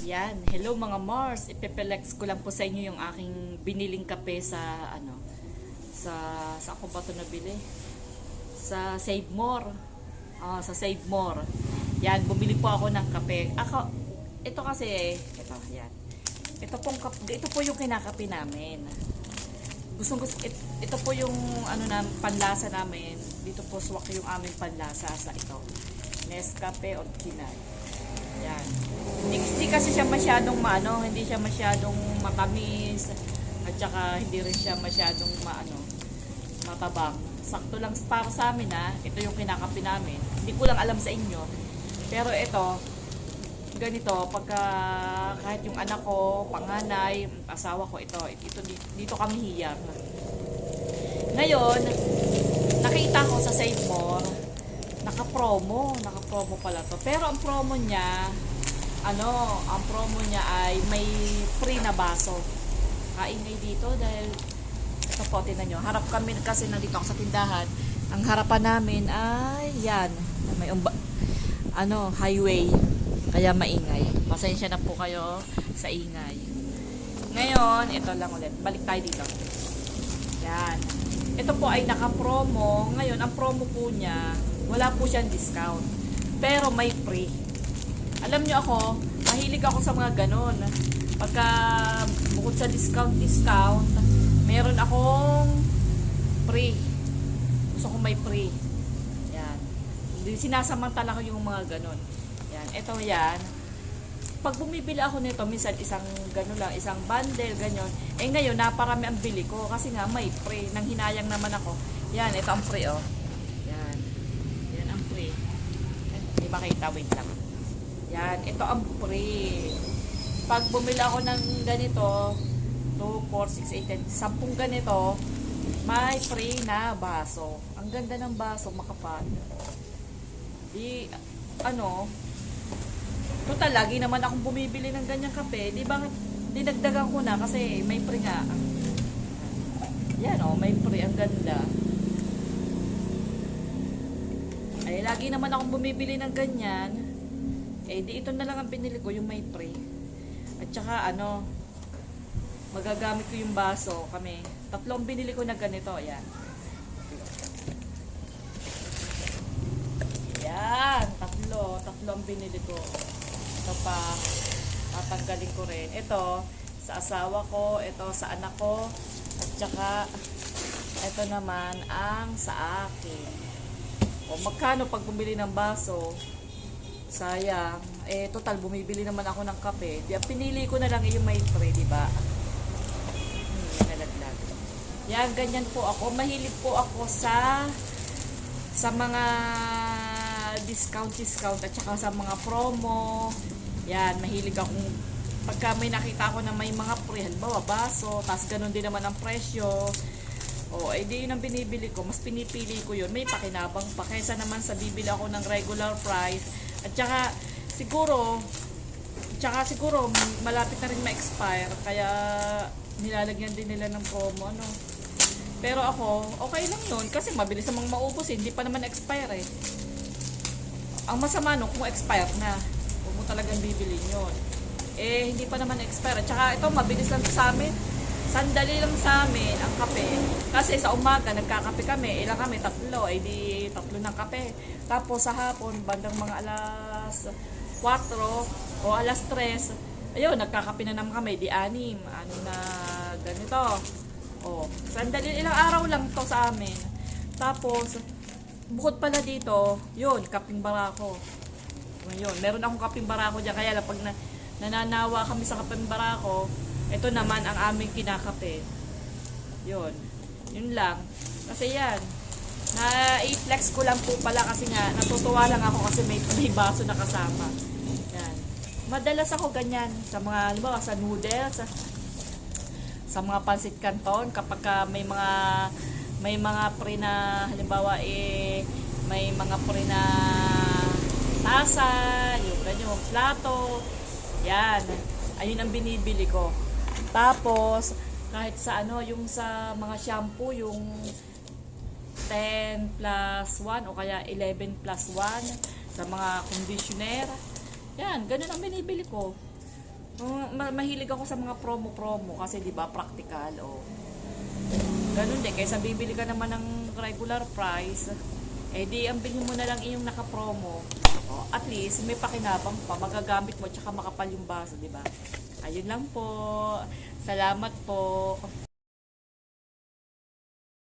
Yan, hello mga Mars. Ipepelex ko lang po sa inyo yung aking biniling kape sa sa ako ba ito nabili? Sa Save More. Sa Save More. Yan, bumili po ako ng kape. Ito kasi, yan. Ito po yung kinakape namin. Ito po yung panlasa namin. Dito po swak yung aming panlasa sa ito. Nescafe Original. Yan. Hindi kasi siya masyadong hindi siya masyadong matamis at saka hindi rin siya masyadong matabang. Sakto lang para sa amin Ito yung kinakape namin. Hindi ko lang alam sa inyo. Pero ito, ganito, pagka kahit yung anak ko, panganay, asawa ko, dito kami hiyang. Ngayon, nakita ko sa Save More, naka-promo pala to. Pero ang promo niya, ay may free na baso. Kaingay dito dahil ito po, tinan nyo. Harap kami kasi nandito ako sa tindahan. Ang harapan namin ay yan. May highway. Kaya maingay. Pasensya na po kayo sa ingay. Ngayon, ito lang ulit. Balik tayo dito. Yan. Ito po ay naka-promo. Ngayon, ang promo po niya, wala po siyang discount. Pero may free. Alam nyo ako, mahilig ako sa mga ganon. Pagka bukod sa discount, meron akong free. Gusto ko may free. Yan. Sinasamantala ko yung mga ganon. Yan. Ito yan. Pag bumibili ako nito, minsan isang gano'n lang, isang bundle, ganyan. Ngayon, naparami ang bili ko kasi nga may free. Nang hinayang naman ako. Yan, ito ang free, Yan. Yan ang free. Hindi makita, wait lang. Yan, ito ang free. Pag bumili ako ng ganito, 2, 4, 6, 8, 10, 10 ganito, may free na baso. Ang ganda ng baso, makapal. Total, lagi naman akong bumibili ng ganyang kape. Di ba, dinagdagan ko na kasi may free nga. Yan may free. Ang ganda. Ay, lagi naman akong bumibili ng ganyan. Di ito na lang ang pinili ko, yung may free. At saka, magagamit ko yung baso kami. 3 binili ko na ganito. Ayan. Yan. 3 ang binili ko. Ito pa, tatanggalin ko rin. Ito, sa asawa ko, ito sa anak ko, at saka, ito naman ang sa akin. Magkano pag bumili ng baso? Sayang. Total, bumibili naman ako ng kape. Pinili ko na lang yung may free, diba? Nalaglag. Yan, ganyan po ako. Mahilig po ako sa mga discount at saka sa mga promo. Yan, mahilig akong pagka may nakita ako na may mga free, halimbawa baso, tas ganun din naman ang presyo. Di yun ang binibili ko. Mas pinipili ko yun. May pakinabang pa kaysa naman sa bibili ako ng regular price. At saka siguro malapit na rin ma-expire, kaya nilalagyan din nila ng promo, Pero ako, okay lang yun kasi mabilis namang maubos, hindi pa naman expire Ang masama kung expire na, huwag mo talagang bibilin yun. Hindi pa naman expire. Tsaka ito, mabilis lang sa amin. Sandali lang sa amin ang kape. Kasi sa umaga, nagkakape kami. Ilang kami? 3. Di 3 ng kape. Tapos sa hapon, bandang mga alas 4 o alas 3, ayun, nagkakape na naman kami. Di 6. Na ganito. Sandali, ilang araw lang to sa amin. Tapos, bukod pala dito, yun, kaping barako. Yun, meron akong kaping barako dyan. Kaya pag nananawa kami sa kaping barako, ito naman ang aming kinakape. Yun. Yun lang. Kasi yan, na-i-flex ko lang po pala kasi nga, natutuwa lang ako kasi may baso na kasama. Yan. Madalas ako ganyan sa mga, halimbawa, sa noodles, sa mga pansit canton, kapag may mga pre na, halimbawa, may mga pre na tasa, yung ganyan, plato, yan. Ayun ang binibili ko. Tapos, kahit sa yung sa mga shampoo, yung 10 plus 1 o kaya 11 plus 1 sa mga conditioner. Yan, ganun ang binibili ko. Mahilig ako sa mga promo-promo kasi 'di ba practical oh. Ganun din kaysa bibili ka naman ng regular price, eh di ang bilhin mo na lang yung naka-promo. Oh, at least may pakinabang pa, magagamit mo tsaka makapal yung baso, 'di ba? Ayun lang po. Salamat po.